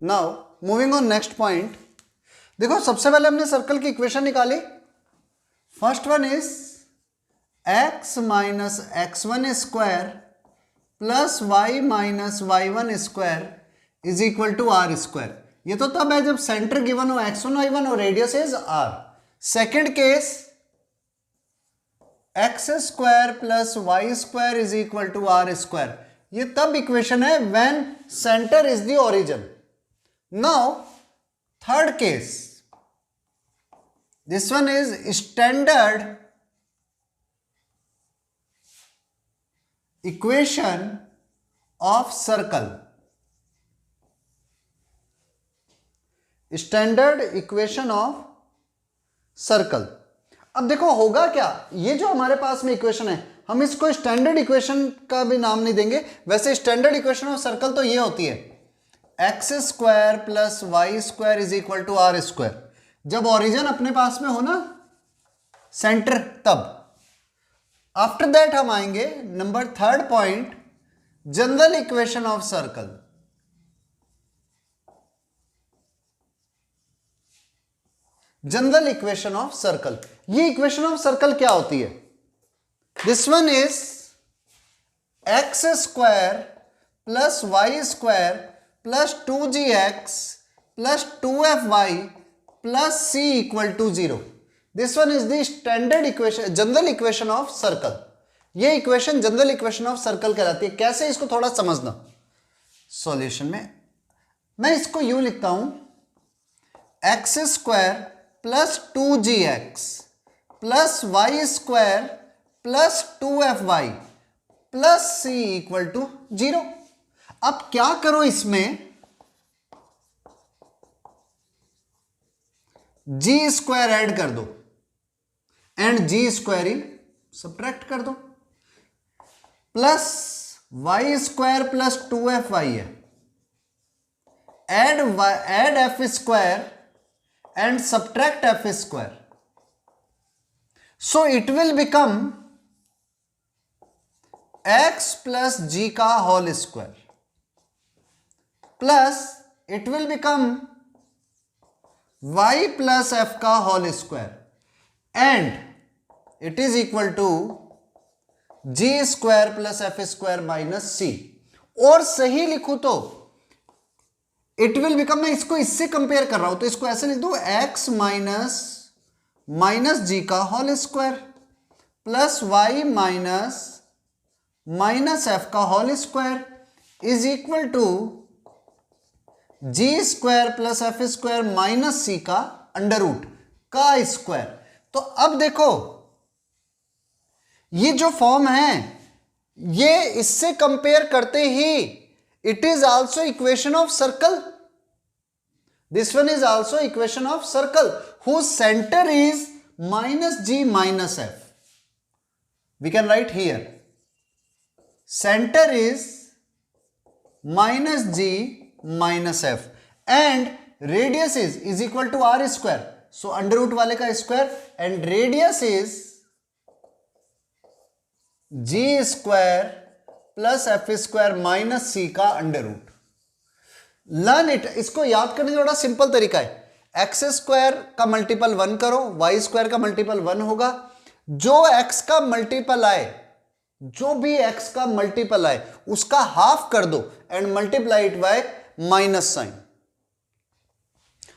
Now moving on next point, देखो सबसे पहले हमने सर्कल की इक्वेशन निकाली। First one is x minus x1 square plus y minus y1 square is equal to r square. ये तो तब है जब सेंटर गिवन हो x1 y1 और radius is r। Second case x square plus y square is equal to r square, ये तब equation है when centre is the origin. Now third case, this one is standard equation of circle. Standard equation of circle. अब देखो होगा क्या, ये जो हमारे पास में इक्वेशन है हम इसको स्टैंडर्ड इक्वेशन का भी नाम नहीं देंगे। वैसे स्टैंडर्ड इक्वेशन ऑफ सर्कल तो ये होती है x square plus Y square is equal to r square, जब ओरिजिन अपने पास में हो ना सेंटर तब। आफ्टर दैट हम आएंगे number third point, general equation of circle. General equation of circle, ये इक्वेशन ऑफ सर्कल क्या होती है? This one is x square plus Y square plus 2gx plus 2fy plus c equal to 0। This one is the standard equation, general equation of circle. ये equation general equation of circle कहलाती है। कैसे, इसको थोड़ा समझना। Solution में मैं इसको यूं लिखता हूं, एक्स स्क्वायर प्लस 2gx प्लस Y square plus 2fy plus c equal to 0। अब क्या करो, इसमें g स्क्वायर ऐड कर दो एंड जी स्क्वायर ही सब्ट्रैक्ट कर दो, plus Y square plus 2fy है, add F square and subtract F square, so it will become x plus G का whole square plus it will become y plus F का whole square and it is equal to G square plus F square minus C. और सही लिखूं तो it will become, मैं इसको इससे compare कर रहा हूं तो इसको ऐसे लिख दो, x माइनस माइनस जी का whole square plus Y minus minus F का whole square is equal to G square plus F square minus C का अंडर रूट का स्क्वायर। तो अब देखो ये जो फॉर्म है ये इससे कंपेयर करते ही it is also equation of circle. This one is also equation of circle whose centre is minus G minus F. We can write here center is minus g minus f and radius is equal to r square, so under root वाले का square and radius is g square plus f square minus c का under root. Learn it, इसको याद करने का बड़ा simple तरीका है, एक्स स्क्वायर का मल्टीपल 1 करो, वाई स्क्वायर का मल्टीपल 1 होगा, जो x का मल्टीपल आए, जो भी x का मल्टीपल आए उसका हाफ कर दो and multiply it by minus sign,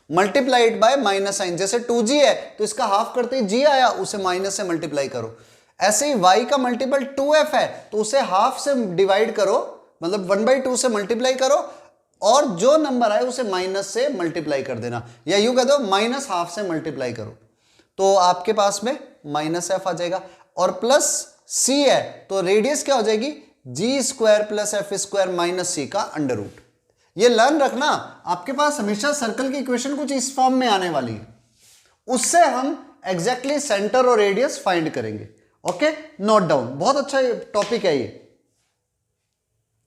multiply it by minus sign. जैसे 2g है तो इसका हाफ करते ही g आया, उसे माइनस से मल्टीप्लाई करो। ऐसे ही y का मल्टीपल 2f है तो उसे हाफ से डिवाइड करो, मतलब 1/2 से मल्टीप्लाई करो और जो नंबर आए उसे माइनस से मल्टीप्लाई कर देना, या यूं कह दो माइनस हाफ से मल्टीप्लाई करो तो आपके पास में माइनस एफ आ जाएगा। और प्लस c है तो रेडियस क्या हो जाएगी, G square plus F square minus C का अंडर रूट। ये लर्न रखना, आपके पास हमेशा सर्कल की इक्वेशन कुछ इस फॉर्म में आने वाली है, उससे हम एग्जैक्टली सेंटर और रेडियस फाइंड करेंगे। ओके, नोट डाउन, बहुत अच्छा टॉपिक है, ये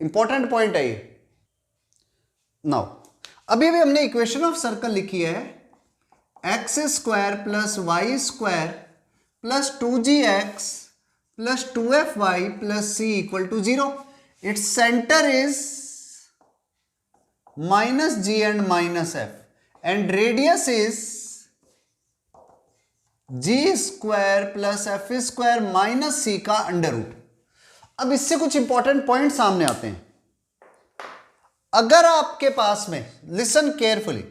इंपॉर्टेंट पॉइंट है ये। नाउ अभी भी हमने इक्वेशन ऑफ सर्कल लिखी है, x square plus Y square plus 2gx plus 2fy plus c equal to 0. Its center is minus G and minus F and radius is G square plus F square minus C का under root. अब इससे कुछ important point सामने आते हैं। अगर आपके पास में, लिसन केयरफुली,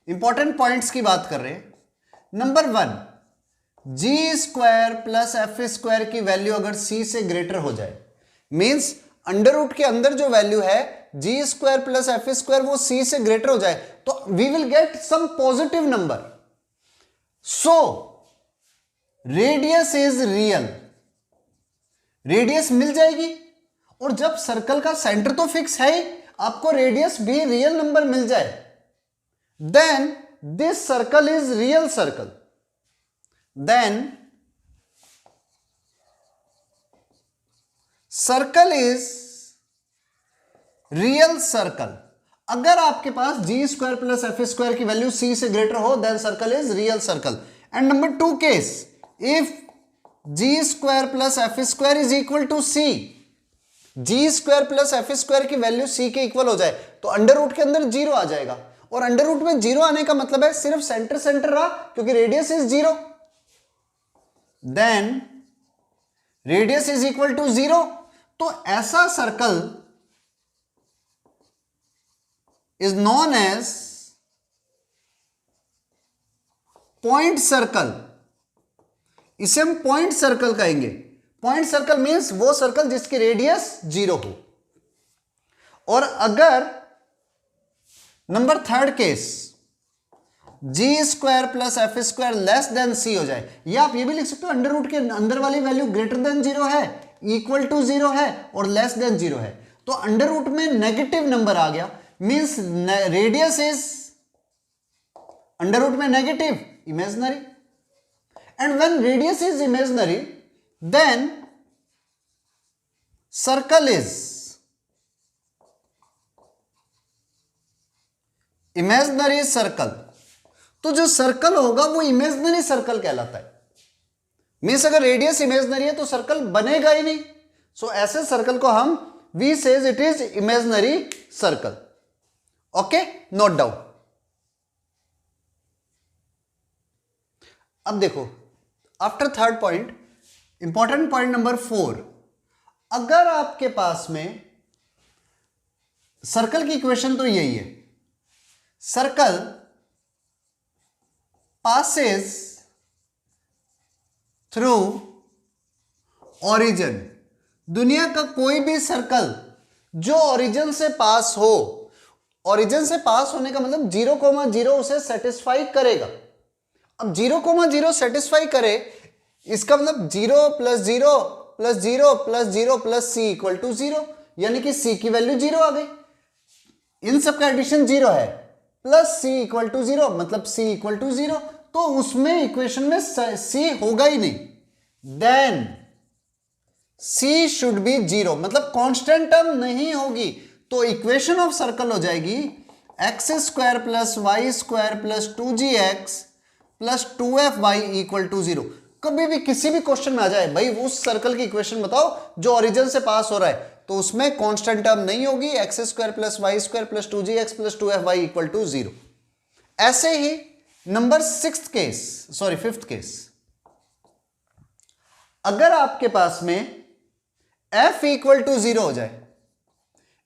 इंपॉर्टेंट पॉइंट्स की बात कर रहे हैं। नंबर 1, जी स्क्वायर प्लस एफ स्क्वायर की वैल्यू अगर सी से ग्रेटर हो जाए, मींस अंडर रूट के अंदर जो वैल्यू है G square plus F square वो सी से ग्रेटर हो जाए, तो we will get some positive number. So radius is real, radius मिल जाएगी। और जब सर्कल का सेंटर तो फिक्स है ही, आपको रेडियस भी रियल नंबर मिल जाए, then this circle is real circle. Then circle is real circle. अगर आपके पास g square plus F square की वैल्यू सी से ग्रेटर हो, then circle is real circle. And number 2 case, if g square plus F square is equal to c, g square plus F square की value c के equal हो जाए, तो under root के अंदर zero आ जाएगा। और अंडर रूट में जीरो आने का मतलब है सिर्फ सेंटर सेंटर रहा, क्योंकि radius is zero. Then radius is equal to zero. तो ऐसा circle is known as point circle. इसे हम पॉइंट सर्कल कहेंगे। पॉइंट सर्कल मीन्स वो सर्कल जिसकी रेडियस जीरो हो। और अगर number 3 case, G square plus F square less than C हो जाए, या आप ये भी लिख सकते हो अंडर रूट के अंदर वाली वैल्यू ग्रेटर देन जीरो है, इक्वल टू जीरो है और लेस देन जीरो है, तो अंडर रूट में नेगेटिव नंबर आ गया, means radius is under root में negative, imaginary. And when radius is imaginary, then circle is imaginary circle. तो जो सर्कल होगा वो इमेजिनरी सर्कल कहलाता है। मीन्स अगर रेडियस इमेजिनरी है तो सर्कल बनेगा ही नहीं। सो ऐसे सर्कल को हम we says it is imaginary circle. Okay, note down. अब देखो, after 3rd point, important point number 4, अगर आपके पास में सर्कल की इक्वेशन तो यही है, सर्कल passes थ्रू ओरिजिन। दुनिया का कोई भी सर्कल जो ओरिजिन से पास हो, ओरिजिन से पास होने का मतलब 0,0 उसे सेटिस्फाई करेगा। अब 0,0 सेटिस्फाई करे, इसका मतलब 0 plus 0 plus 0 plus 0 plus c equal to 0, यानी कि सी की वैल्यू 0 आ गई। इन सब का एडिशन 0 है, प्लस सी इक्वल टू 0 मतलब सी इक्वल टू 0, तो उसमें इक्वेशन में सी होगा ही नहीं। देन सी शुड बी 0, मतलब कांस्टेंट टर्म नहीं होगी। तो इक्वेशन ऑफ सर्कल हो जाएगी x square plus Y square plus 2gx plus 2fy equal to 0। कभी भी किसी भी क्वेश्चन में आ जाए, भाई उस सर्कल की इक्वेशन बताओ जो ओरिजिन से पास हो रहा है, तो उसमें कांस्टेंट टर्म नहीं होगी, x square plus Y square plus 2gx plus 2fy equal to 0। ऐसे ही नंबर 5th केस, अगर आपके पास में f इक्वल टू 0 हो जाए,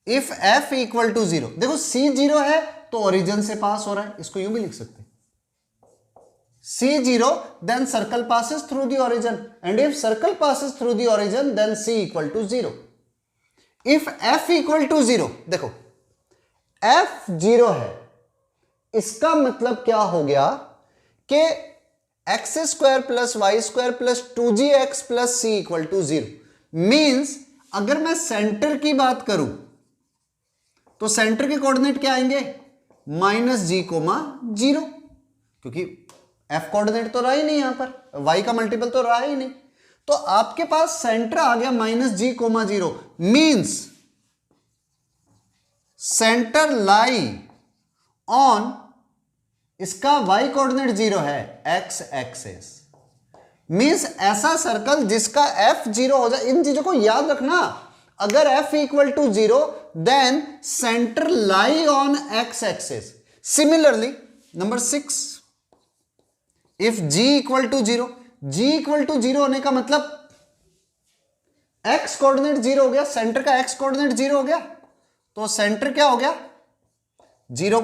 इफ f इक्वल टू 0, देखो c 0 है तो ओरिजिन से पास हो रहा है, इसको यूं भी लिख सकते हैं, c 0 then circle passes through the origin, and if circle passes through the origin then c equal to 0. if f equal to 0, देखो f 0 है, इसका मतलब क्या हो गया कि x square plus Y square plus 2gx plus c equal to 0। Means अगर मैं सेंटर की बात करूं तो सेंटर के कोऑर्डिनेट क्या आएंगे, -g,0, क्योंकि f कोऑर्डिनेट तो रहा ही नहीं, यहां पर y का मल्टीपल तो रहा ही नहीं, तो आपके पास सेंटर आ गया -g,0। Means centre lie on, इसका y कोऑर्डिनेट 0 है, x एक्सिस। मीन्स ऐसा सर्कल जिसका f 0 हो जाए, इन चीजों को याद रखना, अगर f equal to 0 then center lie on x axis. Similarly number 6, if g equal to 0, g equal to 0 होने का मतलब x कोऑर्डिनेट 0 हो गया, सेंटर का x कोऑर्डिनेट 0 हो गया, तो सेंटर क्या हो गया 0,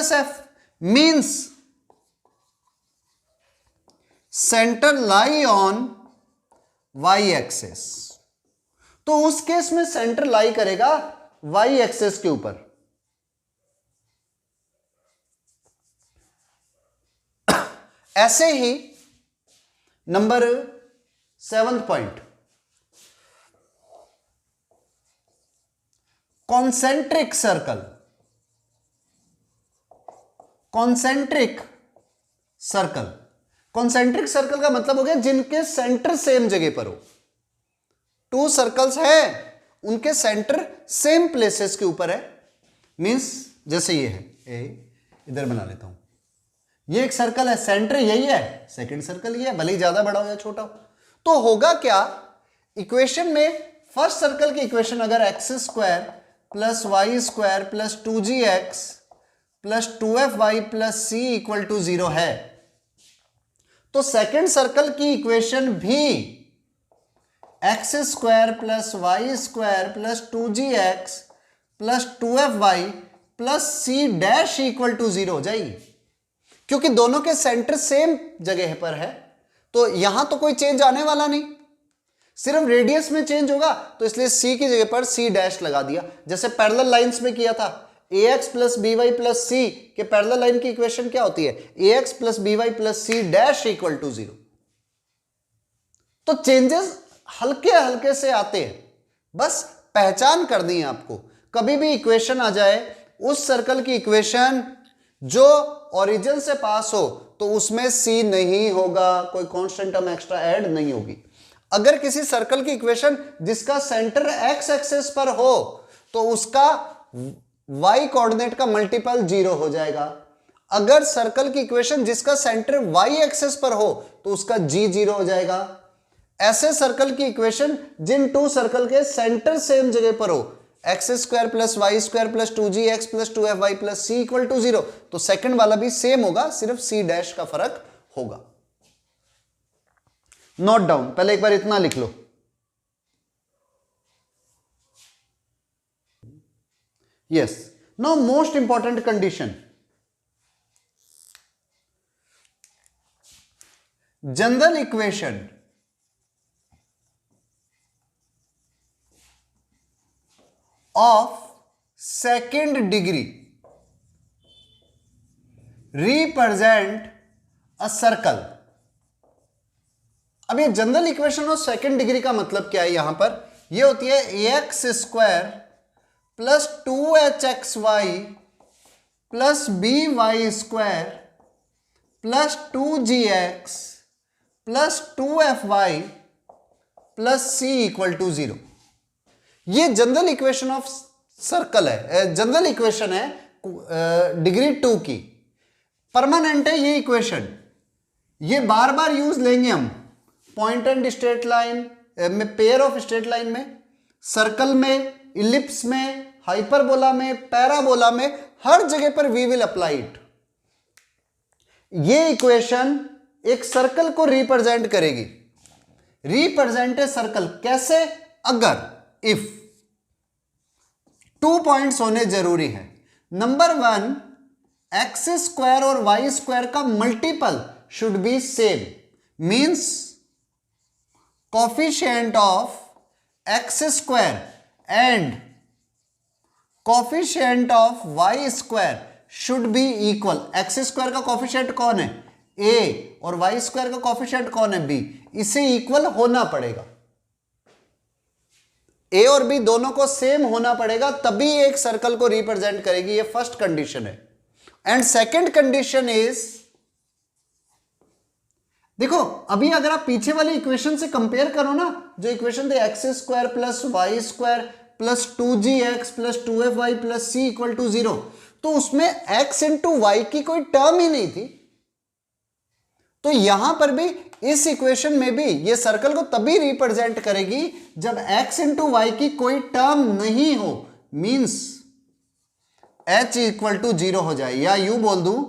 -f, means centre lie on y axis. तो उस केस में सेंटर लाई करेगा y एक्सिस के ऊपर। ऐसे ही number 7th point, concentric circle. Concentric circle, concentric circle का मतलब हो गया जिनके सेंटर सेम जगह पर हो। 2 सर्कल्स है, उनके सेंटर सेम प्लेसेस के ऊपर है। मींस जैसे ये है, इधर बना लेता हूं, ये एक सर्कल है, सेंटर यही है, सेकंड सर्कल ये है, भले ही ज्यादा बड़ा हो या छोटा हो। तो होगा क्या इक्वेशन में, फर्स्ट सर्कल की इक्वेशन अगर x square plus Y square plus 2gx plus 2fy plus c equal to 0 है, तो सेकंड सर्कल की इक्वेशन भी x square plus Y square plus 2gx plus 2fy plus c dash equal to 0 हो जाएगी, क्योंकि दोनों के सेंटर सेम जगह पर है। तो यहां तो कोई चेंज आने वाला नहीं, सिर्फ रेडियस में चेंज होगा, तो इसलिए c की जगह पर c डैश लगा दिया, जैसे पैरेलल लाइंस में किया था। ax plus B Y plus C के पैरेलल लाइन की इक्वेशन क्या होती है, ax plus B Y plus C dash equal to 0। तो चेंजेस हल्के हल्के से आते हैं, बस पहचान करनी है आपको। कभी भी इक्वेशन आ जाए, उस सर्कल की इक्वेशन जो ओरिजिन से पास हो तो उसमें c नहीं होगा, कोई कांस्टेंट टर्म एक्स्ट्रा ऐड नहीं होगी। अगर किसी सर्कल की इक्वेशन जिसका सेंटर x एक्सिस पर हो तो उसका y कोऑर्डिनेट का मल्टीपल 0 हो जाएगा। अगर सर्कल की इक्वेशन जिसका सेंटर y एक्सिस पर हो तो उसका g 0 हो जाएगा। ऐसे सर्कल की इक्वेशन जिन 2 सर्कल के सेंटर सेम जगह पर हो, x square plus Y square plus 2gx plus 2fy plus c equal to 0, तो सेकंड वाला भी सेम होगा, सिर्फ c डैश का फर्क होगा। नोट डाउन, पहले एक बार इतना लिख लो। Yes, now most important condition, general equation of second degree represent a circle। अब ये general equation of second degree का मतलब क्या है, यहां पर ये होती है ax square plus 2hxy plus by square plus 2gx plus 2fy plus c equal to 0। ये जनरल इक्वेशन ऑफ सर्कल है, जनरल इक्वेशन है डिग्री 2 की, परमानेंट है ये इक्वेशन। ये बार बार यूज लेंगे हम पॉइंट एंड स्ट्रेट लाइन में, पेयर ऑफ स्ट्रेट लाइन में, सर्कल में, इलिप्स में, हाइपरबोला में, पैराबोला में, हर जगह पर वी विल अप्लाई इट। ये इक्वेशन एक सर्कल को रिप्रेजेंट करेगी। रिप्रेजेंट ए सर्कल कैसे, अगर इफ 2 पॉइंट्स होने जरूरी है। नंबर 1, एक्स स्क्वायर और वाई स्क्वायर का multiple should be same, means coefficient of x square and coefficient of y square should be equal. X square का कोफिशिएंट कौन है, a, और वाई स्क्वायर का कोफिशिएंट कौन है, b। इसे इक्वल होना पड़ेगा, ए और बी दोनों को सेम होना पड़ेगा, तभी एक सर्कल को रिप्रेजेंट करेगी। ये फर्स्ट कंडीशन है। एंड सेकंड कंडीशन इज, देखो अभी अगर आप पीछे वाली इक्वेशन से कंपेयर करो ना, जो इक्वेशन थे x square plus Y square plus 2gx plus 2fy plus c equal to 0, तो उसमें x इंटू वाई की कोई टर्म ही नहीं थी। तो यहां पर भी इस इक्वेशन में भी ये सर्कल को तभी रिप्रेजेंट करेगी जब x इंटू वाई की कोई टर्म नहीं हो, मींस h इक्वल टू 0 हो जाए, या यू बोल दूं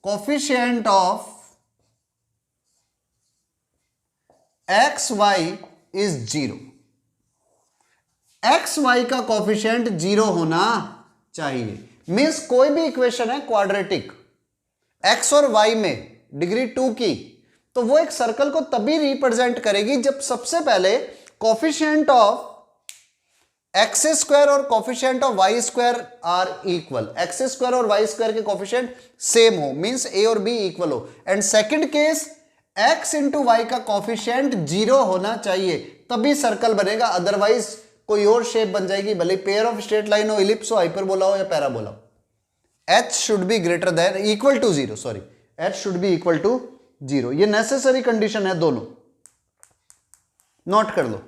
coefficient of x y is 0। X y का कोफिशिएंट 0 होना चाहिए। मींस कोई भी इक्वेशन है क्वाड्रेटिक एक्स और वाई में डिग्री 2 की, तो वो एक सर्कल को तभी रिप्रेजेंट करेगी जब सबसे पहले कोफिशिएंट ऑफ एक्स स्क्वायर और coefficient of y square are equal. X square और वाई स्क्वायर के कोफिशिएंट सेम हो, मींस ए और बी इक्वल हो। And second case x into y का कोफिशिएंट 0 होना चाहिए, तभी सर्कल बनेगा, अदरवाइज कोई और शेप बन जाएगी, भले पेयर ऑफ स्ट्रेट लाइन हो, इलिप्स हो, हाइपरबोला हो या पैराबोला हो। h should be greater than equal to 0, sorry h should be equal to 0। ये नेसेसरी कंडीशन है दोनों, नोट कर लो।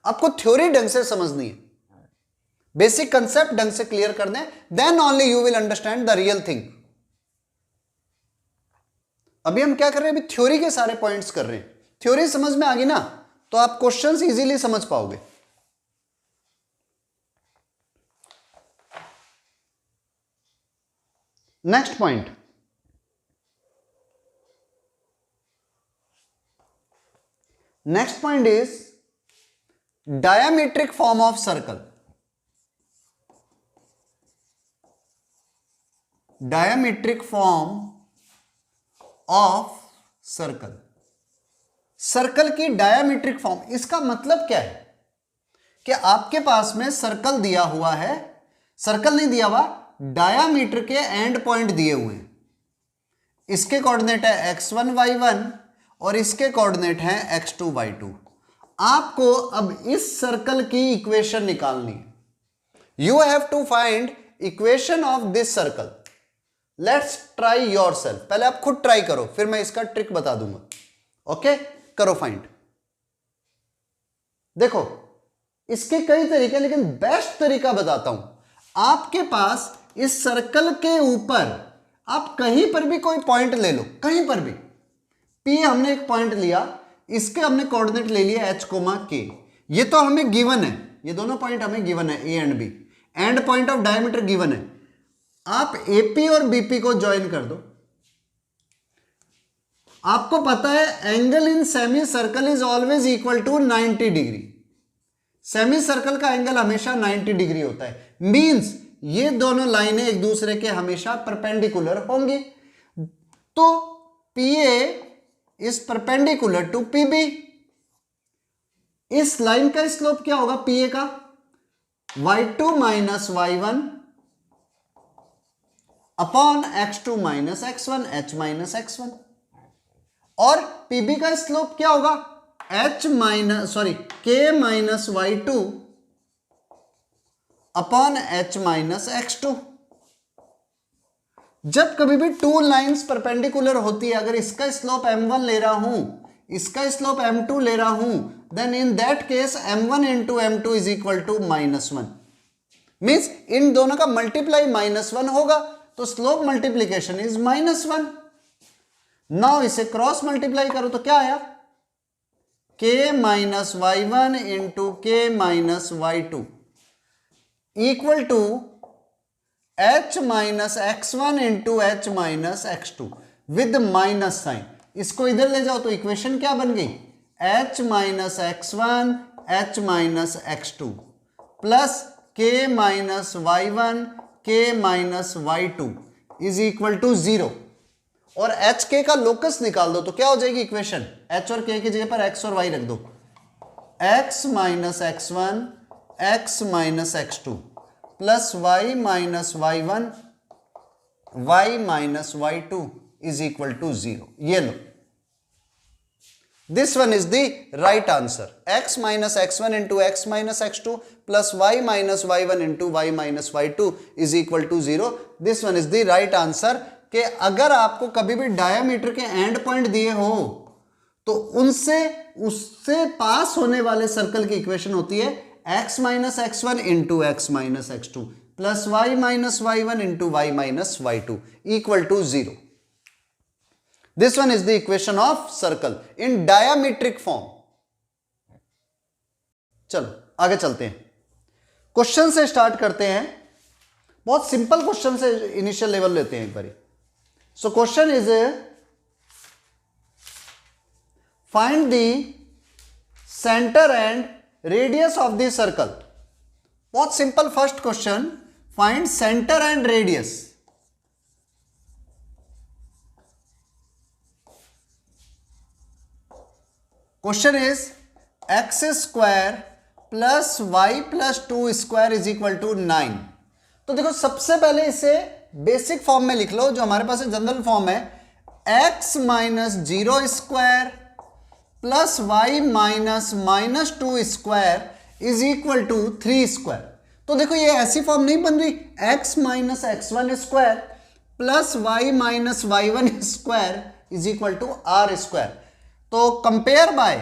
आपको थ्योरी ढंग से समझनी है, बेसिक कंसेप्ट ढंग से क्लियर कर दें, then only you will understand the real thing. अभी हम क्या कर रहे हैं, अभी थ्योरी के सारे पॉइंट्स कर रहे हैं। थ्योरी समझ में आ गई ना, तो आप क्वेश्चंस इजीली समझ पाओगे। Next point, next point is diametric form of circle. Diametric form of circle, circle की डायमीट्रिक फॉर्म, इसका मतलब क्या है कि आपके पास में सर्कल दिया हुआ है, सर्कल नहीं दिया हुआ, डायामीटर के एंड पॉइंट दिए हुए हैं। इसके कोऑर्डिनेट है x1 y1 और इसके कोऑर्डिनेट है x2 y2। आपको अब इस सर्कल की इक्वेशन निकालनी है। You have to find equation of this circle. Let's try yourself. पहले आप खुद ट्राई करो, फिर मैं इसका ट्रिक बता दूंगा। ओके, करो फाइंड। देखो इसके कई तरीके, लेकिन बेस्ट तरीका बताता हूं। आपके पास इस सर्कल के ऊपर आप कहीं पर भी कोई पॉइंट ले लो, कहीं पर भी। P हमने एक पॉइंट लिया, इसके हमने कोऑर्डिनेट ले लिया h, k। ये तो हमें गिवन है, ये दोनों पॉइंट हमें गिवन है, A and B। And point of diameter given है। आप AP और BP को ज्वाइन कर दो। आपको पता है angle in semi circle is always equal to 90 degree. Semi circle का एंगल हमेशा 90 डिग्री होता है। मींस ये दोनों लाइनें एक दूसरे के हमेशा परपेंडिकुलर होंगी। तो PA is perpendicular to PB। इस लाइन का स्लोप क्या होगा PA का? y2 minus y1 upon x2 minus x1, h minus x1। और PB का स्लोप क्या होगा? k minus y2 upon h minus x2। जब कभी भी टू लाइंस परपेंडिकुलर होती है, अगर इसका स्लोप m1 ले रहा हूं, इसका स्लोप m2 ले रहा हूं, then in that case m1 into m2 is equal to -1। Means इन दोनों का मल्टीप्लाई -1 होगा, तो स्लोप मल्टीप्लीकेशन इज -1। नाउ इसे क्रॉस मल्टीप्लाई करो तो क्या आया? k minus y1 into k minus y2 equal to h minus x1 into h minus x2 with minus sign. इसको इधर ले जाओ तो इक्वेशन क्या बन गई? h minus x1 h minus x2 प्लस k minus y1 k minus y2 is equal to 0। और एच के का लोकस निकाल दो तो क्या हो जाएगी इक्वेशन? h और k की जगह पर x और y रख दो। x minus x1 x minus x2 plus y minus y1 y minus y2 is equal to 0। ये लो, this one is the right answer. x minus x1 into x minus x2 plus y minus y1 into y minus y2 is equal to 0। This one is the right answer. कि अगर आपको कभी भी diameter के and point दिए हो तो उससे पास होने वाले सर्कल की इक्वेशन होती है x minus x1 into x minus x2 plus y minus y1 into y minus y2 equal to 0। This one is the equation of circle in diametric form. चलो आगे चलते हैं। क्वेश्चन से स्टार्ट करते हैं, बहुत सिंपल क्वेश्चन से initial level लेते हैं एक बारी। So question is find the centre and radius of the circle. बहुत simple first question, find centre and radius. Question is x square plus y plus 2 square is equal to 9। तो देखो सबसे पहले इसे बेसिक फॉर्म में लिख लो, जो हमारे पास जनरल फॉर्म है, x minus 0 square plus Y minus minus 2 square is equal to 3 square. तो देखो ये ऐसी फॉर्म नहीं बन रही, x minus x1 square plus Y minus y1 square is equal to r square. तो compare by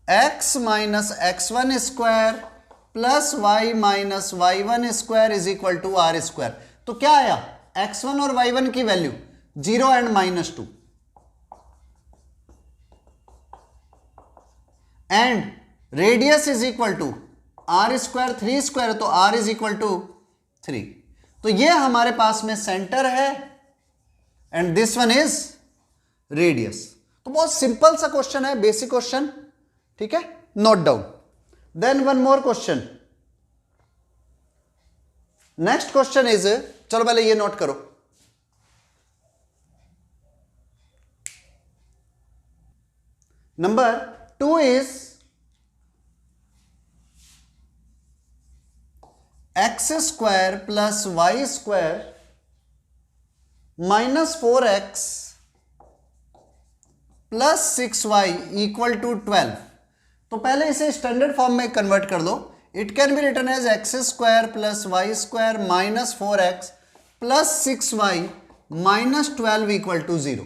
x minus x1 square plus y minus y1 square is equal to r square. तो क्या आया, x1 और y1 की value 0 and -2 and radius is equal to r square, 3 square, तो r is equal to 3। तो ये हमारे पास में सेंटर है and this one is radius. तो बहुत सिंपल सा क्वेश्चन है, बेसिक क्वेश्चन, ठीक है, note down. Then one more question, next question is, चलो पहले ये नोट करो, number 2 is x square plus Y square minus 4x plus 6y equal to 12। तो पहले इसे स्टैंडर्ड फॉर्म में कन्वर्ट कर दो। It can be written as x square plus Y square minus 4x plus 6y minus 12 equal to 0।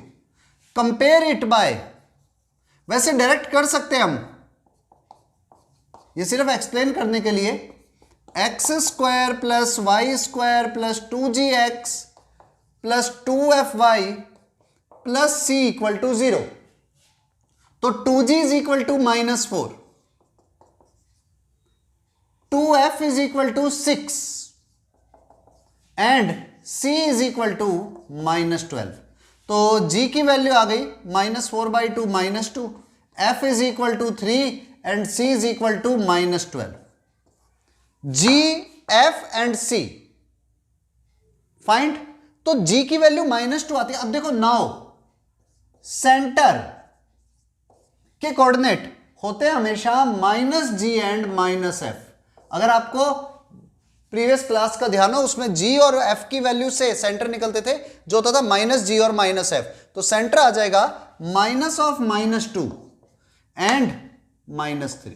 Compare it by, वैसे direct कर सकते हैं हम, ये सिर्फ एक्सप्लेन करने के लिए, x square plus Y square plus 2gx plus 2fy plus c equal to 0। तो 2g is equal to -4, 2f is equal to 6 and c is equal to -12। तो g की वैल्यू आ गई -4/2 -2, f is equal to 3 and c is equal to -12। g, f and c find. तो g की value -2 आती है। अब देखो now centre के कोऑर्डिनेट होते हैं हमेशा -g एंड -f। अगर आपको प्रीवियस क्लास का ध्यान हो, उसमें g और f की वैल्यू से सेंटर निकलते थे, जो होता था -g और -f। तो सेंटर आ जाएगा -2 एंड -3।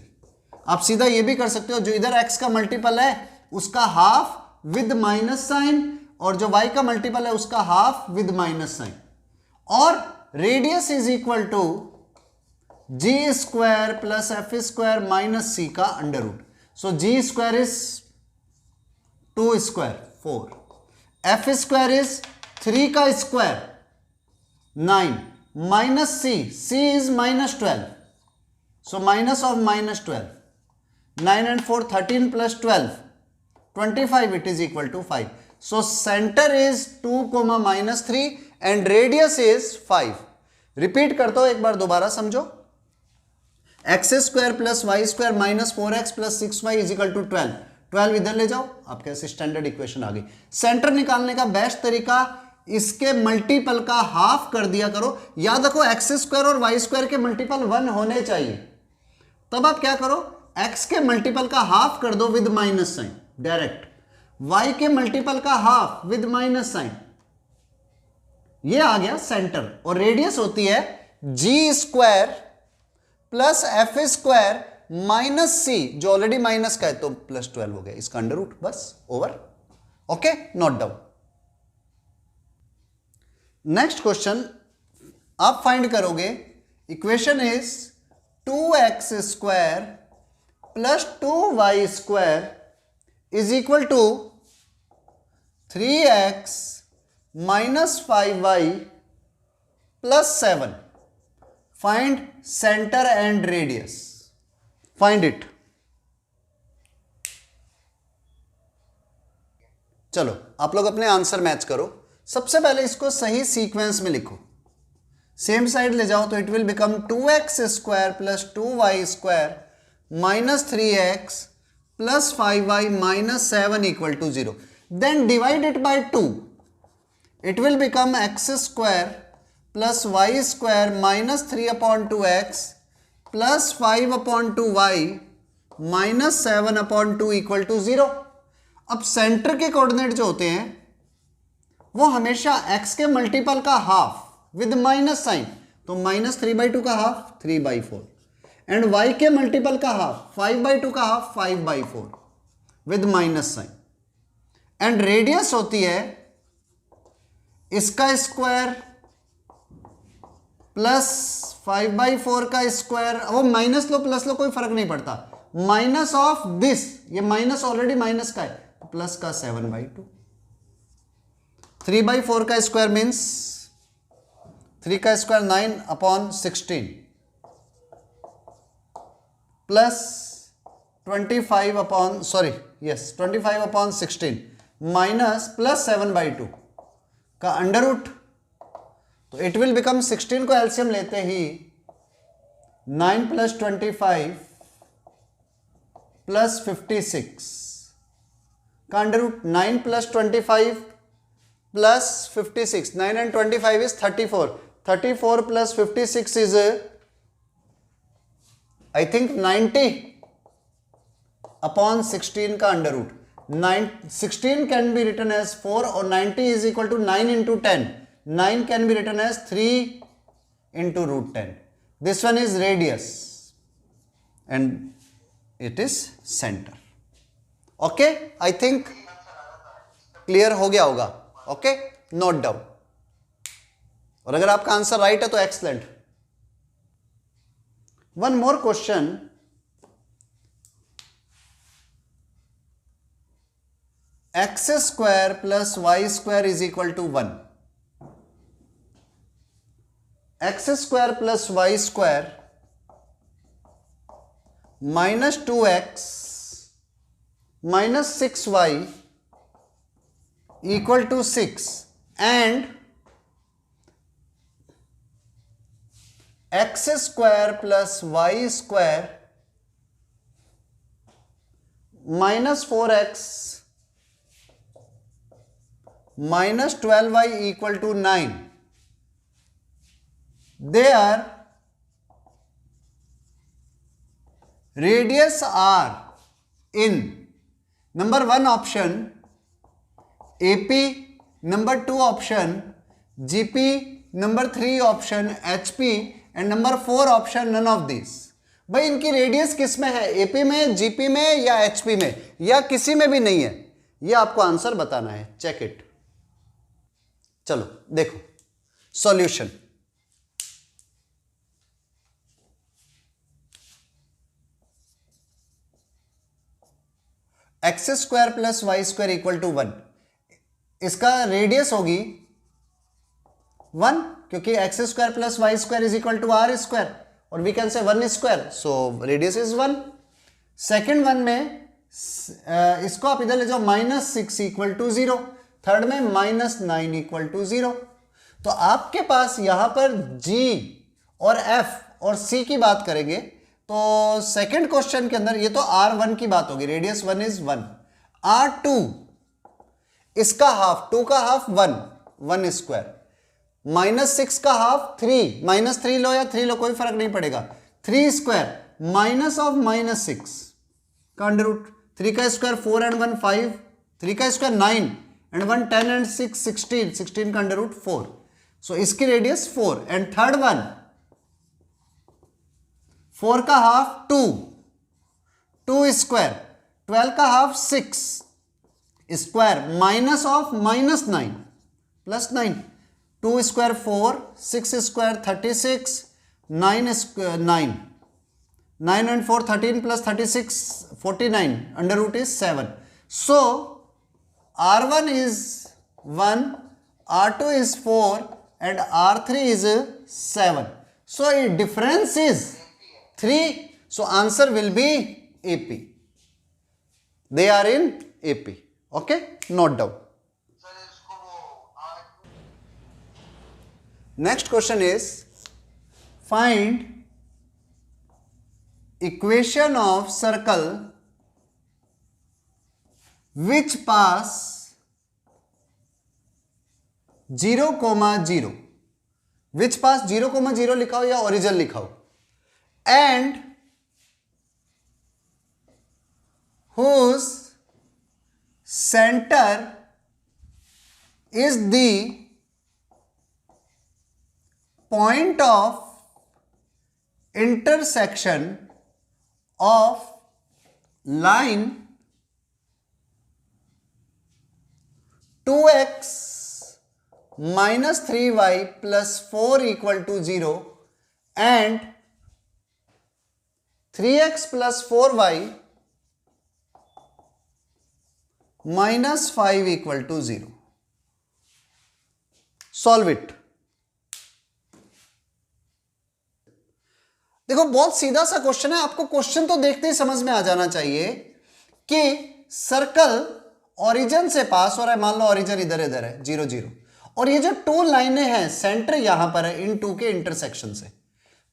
आप सीधा ये भी कर सकते हो, जो इधर x का मल्टीपल है उसका हाफ विद माइनस साइन, और जो y का मल्टीपल है उसका हाफ विद माइनस साइन, और radius is equal to g square plus f square minus c का under root. So g square is 2 square 4, f square is 3 का square 9 minus c is -12, so minus of -12, 9 and 4 13 plus 12 25, it is equal to 5. So center is 2, -3 and radius is 5. Repeat करता हूं एक बार, दोबारा समझो। X square plus Y square minus 4x plus 6y is equal to 12 इधर ले जाओ, आपके ऐसे स्टैंडर्ड इक्वेशन आ गई। सेंटर निकालने का बेस्ट तरीका, इसके मल्टीपल का हाफ कर दिया करो। याद रखो एक्स स्क्वायर और वाई स्क्वायर के मल्टीपल 1 होने चाहिए। तब आप क्या करो, x के मल्टीपल का हाफ कर दो with minus sign direct, y के मल्टीपल का हाफ विद माइनस साइन, ये आ गया सेंटर। और रेडियस होती है g square plus F square minus c, जो ऑलरेडी माइनस का है तो +12 हो गया, इसका अंडर रूट, बस over. Okay, note down. Next question आप फाइंड करोगे, equation is 2x square plus 2y square is equal to 3x minus 5y plus 7। Find centre and radius. Find it. चलो आप लोग अपने आंसर मैच करो। सबसे पहले इसको सही सीक्वेंस में लिखो, सेम साइड ले जाओ तो it will become 2x square plus 2y square minus 3x plus 5y minus 7 equal to 0। Then divide it by 2, it will become x square plus y square minus 3 upon 2x plus 5 upon 2y minus 7 upon 2 equal to 0। अब centre के coordinate जो होते हैं वो हमेशा x के multiple का half with minus sign, तो माइनस 3/2 का हाफ 3/4, एंड y के मल्टीपल का हाफ 5/2 का half 5/4 with minus sign. And radius होती है इसका स्क्वायर प्लस 5/4 का स्क्वायर, वो माइनस लो प्लस लो कोई फर्क नहीं पड़ता, माइनस ऑफ दिस, ये माइनस ऑलरेडी माइनस का है, प्लस का 7/2। 3/4 का स्क्वायर मीन्स 3 का square 9 upon 16 plus 25 upon 16 minus plus 7/2 का अंडर रूट, तो इट विल बिकम 16 को एलसीएम लेते ही 9 प्लस 25 प्लस 56 का under root, 9 plus 25 plus 56, 9 and 25 is 34, 34 plus 56 is I think 90 upon 16 का under root. 16 can be written as 4 और 90 is equal to 9 into 10, 9 can be written as 3 into root 10. This one is radius and it is center. Okay, I think clear हो गया होगा। Okay, note down. और अगर आपका answer right है तो excellent. One more question, x square plus Y square is equal to 1। X square plus Y square minus 2x minus 6y equal to 6 and x square plus y square minus 4x minus 12y equal to 9. Their radius are in number 1 option AP, number 2 option GP, number 3 option HP and number 4 option none of these। भाई इनकी radius किस में है, AP में, GP में या HP में या किसी में भी नहीं है, ये आपको आंसर बताना है। Check it. चलो देखो solution. X square plus Y square equal to 1, इसका रेडियस होगी 1 क्योंकि x square plus Y square is equal to r square और we can say 1 square, so radius is 1। Second one में इसको आप इधर ले जाओ, -6 इक्वल टू 0। थर्ड में -9 इक्वल टू 0। तो आपके पास यहां पर G और F और C की बात करेंगे तो सेकेंड क्वेश्चन के अंदर ये तो R1 की बात होगी, रेडियस 1 इज 1। R2 इसका हाफ, 2 का हाफ 1 स्क्वायर, -6 का हाफ 3, -3 लो या 3 लो कोई फर्क नहीं पड़ेगा, 3 स्क्वायर माइनस ऑफ -6 का अंडर रूट, 3 का स्क्वायर 4 एंड 1 5, 3 का स्क्वायर 9 एंड 1 10 एंड 6 16, 16 का अंडर रूट 4। सो इसकी रेडियस 4। एंड थर्ड वन 4 का हाफ 2 स्क्वायर, 12 का half 6 square minus of -9 plus 9, 2 square 4, 6 square 36, 9 and 4 13 plus 36 49, under root is 7. So R1 is 1, R2 is 4 and R3 is 7. So difference is 3. So answer will be AP. They are in AP. Okay, note down. Next question is find equation of circle which pass 0,0, which pass 0,0 लिखा हो या origin लिखा हो, and whose center is the point of intersection of line 2x minus 3y plus 4 equal to 0 and 3x plus 4y minus 5 equal to 0. Solve it. देखो बहुत सीधा सा question है, आपको क्वेश्चन तो देखते ही समझ में आ जाना चाहिए कि सर्कल ओरिजिन से पास हो रहा है, मान लो ओरिजिन इधर इधर है 0 0, और ये जो टू लाइनें हैं सेंटर यहां पर है इन टू के इंटरसेक्शन से।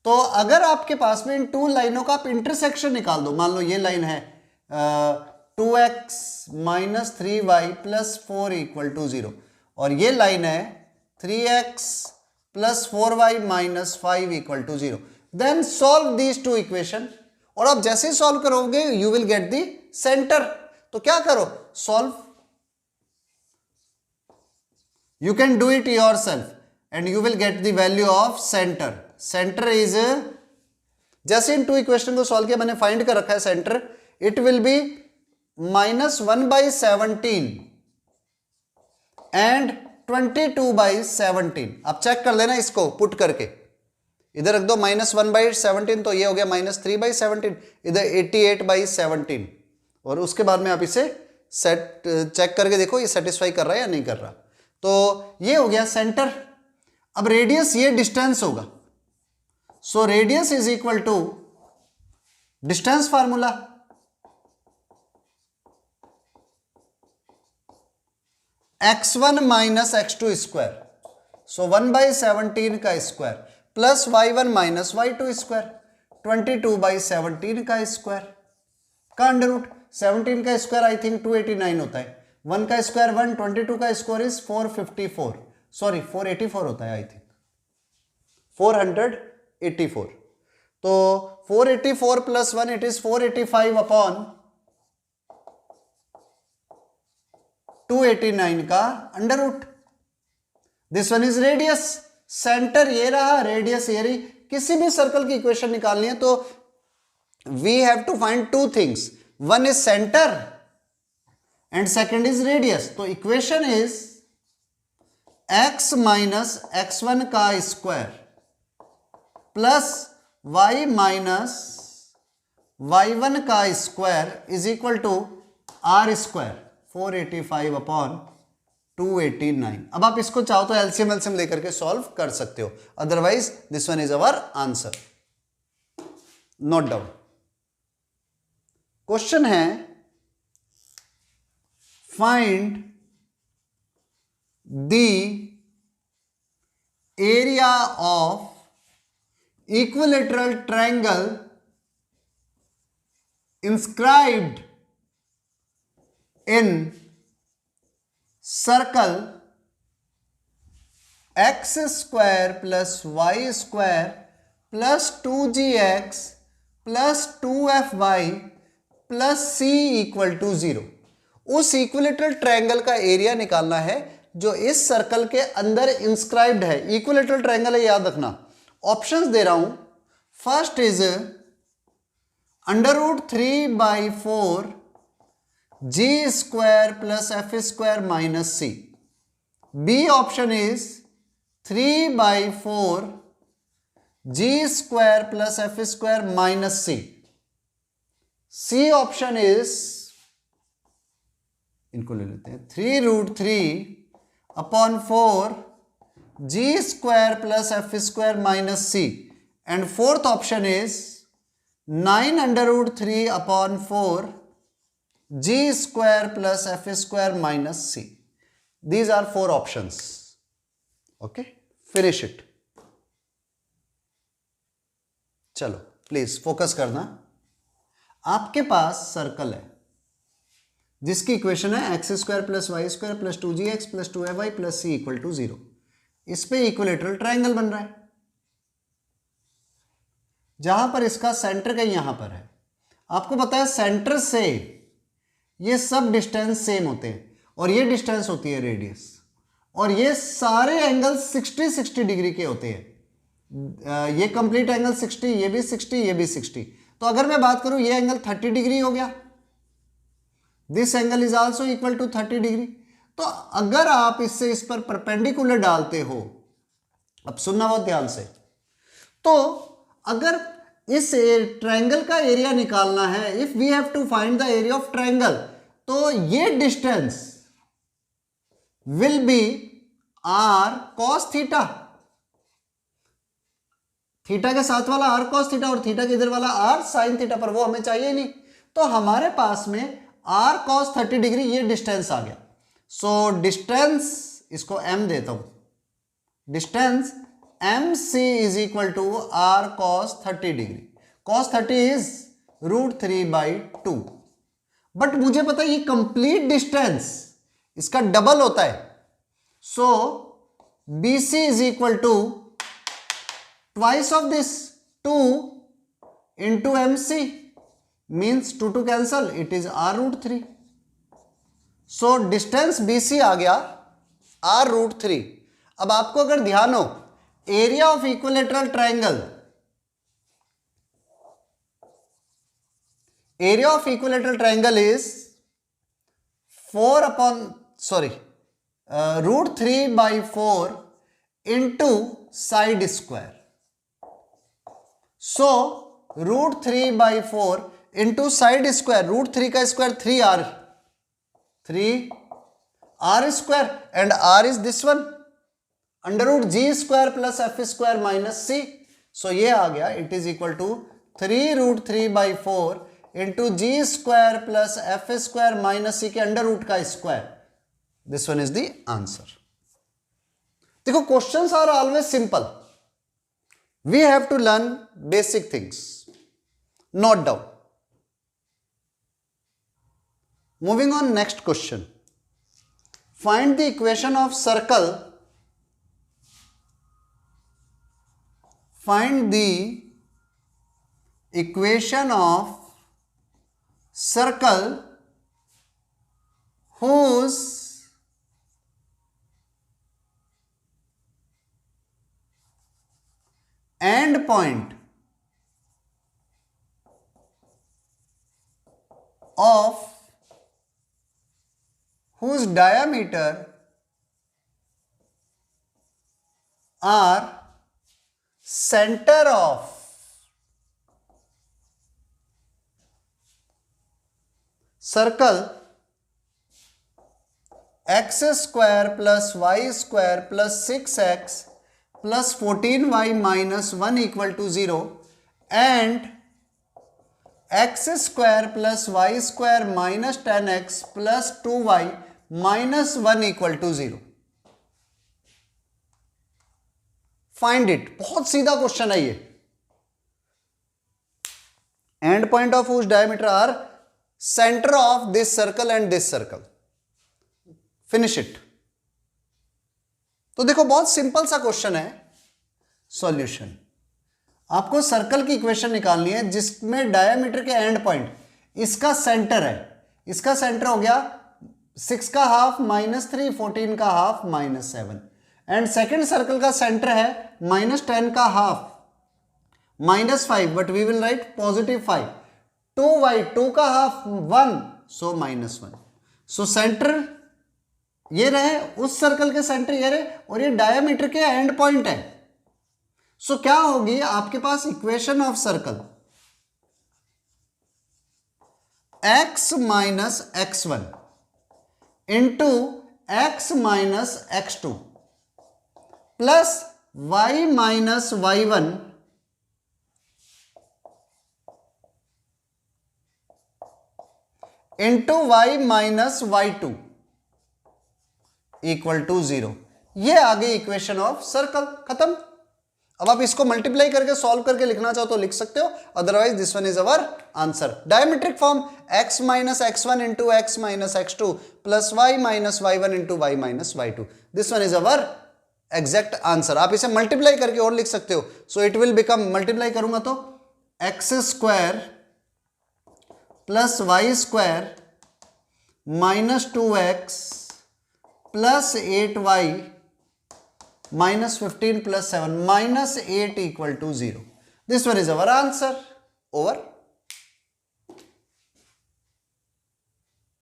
तो अगर आपके पास में इन टू लाइनों का आप इंटरसेक्शन निकाल दो, मान लो ये लाइन है 2x minus 3y plus 4 equal to 0 और ये लाइन है 3x plus 4y minus 5 equal to 0, then solve these two equation. और आप जैसे ही सॉल्व करोगे you will get the center. तो क्या करो, solve, you can do it yourself and you will get the value of center. Center is, जैसे इन two equation को सॉल्व किया मैंने फाइंड कर रखा है centre, it will be -1/17 and 22/17। आप चेक कर लेना इसको पुट करके, इधर रख दो -1/17 तो ये हो गया -3/17, इधर 88/17 और उसके बाद में आप इसे सेट चेक करके देखो ये सेटिस्फाई कर रहा है या नहीं कर रहा। तो ये हो गया सेंटर। अब रेडियस ये डिस्टेंस होगा, so radius is equal to distance formula, x1 minus x2 square, so 1/17 का square plus y1 minus y2 square 22/17 का स्क्वायर का अंडर रूट। 17 का स्क्वायर आई थिंक 289 होता है, 1 का स्क्वायर 1, 22 का स्क्वायर इज 454, सॉरी 484 होता है आई थिंक, 484। तो 484 प्लस 1 इट इज 485 अपॉन 289 का under root. This one is radius, center ये रहा, रेडियस ये रही। किसी भी सर्कल की इक्वेशन निकालनी है तो we have to find two things, one is centre and second is radius। तो equation is x minus x1 का square plus y minus y1 का square is equal to r square 485 upon 289। अब आप इसको चाहो तो एलसीएम एलसीएम लेकर के सॉल्व कर सकते हो, otherwise this one is our answer. Note down. Question है find the area of equilateral triangle inscribed in circle x square plus y square plus 2gx plus 2fy plus c equal to 0। उस equilateral triangle का area निकालना है जो इस circle के अंदर inscribed है। इक्विलेटरल ट्रायंगल है, याद रखना। ऑप्शंस दे रहा हूं, first is √3/4 g square plus f square minus c। B option is 3/4 g square plus f square minus c। C option is, इनको ले लेते हैं, 3√3/4 g square plus f square minus c। And fourth option is 9√3/4 g square plus f square minus c. These are 4 options. Okay, finish it. चलो please focus करना. आपके पास circle है जिसकी इक्वेशन है x square plus Y square plus 2gx plus 2ay plus c equal to 0. इस पे equilateral triangle बन रहा है जहां पर इसका सेंटर कहीं यहां पर है. आपको पता है सेंटर से ये सब डिस्टेंस सेम होते हैं और ये डिस्टेंस होती है रेडियस, और ये सारे एंगल 60 डिग्री के होते हैं. ये कंप्लीट एंगल 60, ये भी 60, ये भी 60. तो अगर मैं बात करूं ये एंगल 30 डिग्री हो गया, this angle is also equal to 30 degree. तो अगर आप इससे इस पर परपेंडिकुलर डालते हो, अब सुनना बहुत ध्यान से, तो अगर इस ट्रायंगल का एरिया निकालना है, if we have to find the area of triangle, तो ये distance will be r cos theta. Theta के साथ वाला आर कॉस थीटा और थीटा के इधर वाला आर साइन थीटा, पर वो हमें चाहिए नहीं. तो हमारे पास में आर कॉस 30 डिग्री ये डिस्टेंस आ गया. सो डिस्टेंस, इसको एम देता हूं, distance M C is equal to r cos 30 degree. Cos 30 is √3/2. But मुझे पता है ये कंप्लीट डिस्टेंस इसका डबल होता है. So B C is equal to twice of this 2 into M C, means 2 cancel, it is r√3. So distance B C आ गया r√3. अब आपको अगर ध्यान हो, area of equilateral triangle, area of equilateral triangle is √3/4 into side square. So √3/4 into side square, √3 का square 3r square, and r is this one, √g square plus f square minus c. सो ये आ गया, it is equal to 3√3/4 into G square plus F square minus c के under root का square. This one is the answer. देखो questions are always simple. We have to learn basic things. Note down. Moving on, next question. Find the equation of circle. Find the equation of circle whose end point of whose diameter are center of circle x square plus y square plus 6x plus 14y minus 1 equal to 0 and x square plus y square minus 10x plus 2y minus 1 equal to 0. Find it. बहुत सीधा question है ये. End point of whose diameter are centre of this circle and this circle. Finish it. तो देखो बहुत simple सा question है. Solution, आपको सर्कल की इक्वेशन निकालनी है जिसमें डायमीटर के एंड पॉइंट, इसका सेंटर है. इसका सेंटर हो गया 6 का हाफ -3, 14 का हाफ -7, एंड सेकेंड सर्कल का सेंटर है -10 का half -5, but we will write +5. 2y, 2 का हाफ 1, सो -1. सो सेंटर ये रहे, उस सर्कल के सेंटर ये रहे, और ये डायमीटर के एंड पॉइंट है. सो क्या होगी आपके पास equation of circle, x minus x1 into x minus x2 plus y minus y1 into y minus y two equal to 0। ये आ गई इक्वेशन ऑफ सर्कल, खत्म। अब आप इसको मल्टीप्लाई करके सॉल्व करके लिखना चाहो तो लिख सकते हो, otherwise this one is our answer. Diametric form x minus x1 into x minus x2 plus y minus y1 into y minus y2, this one is our exact answer. आप इसे मल्टीप्लाई करके और लिख सकते हो, so it will become, multiply करूंगा तो x square plus Y square minus 2x plus 8y minus 15 plus 7 minus 8 equal to 0, this one is our answer. Over.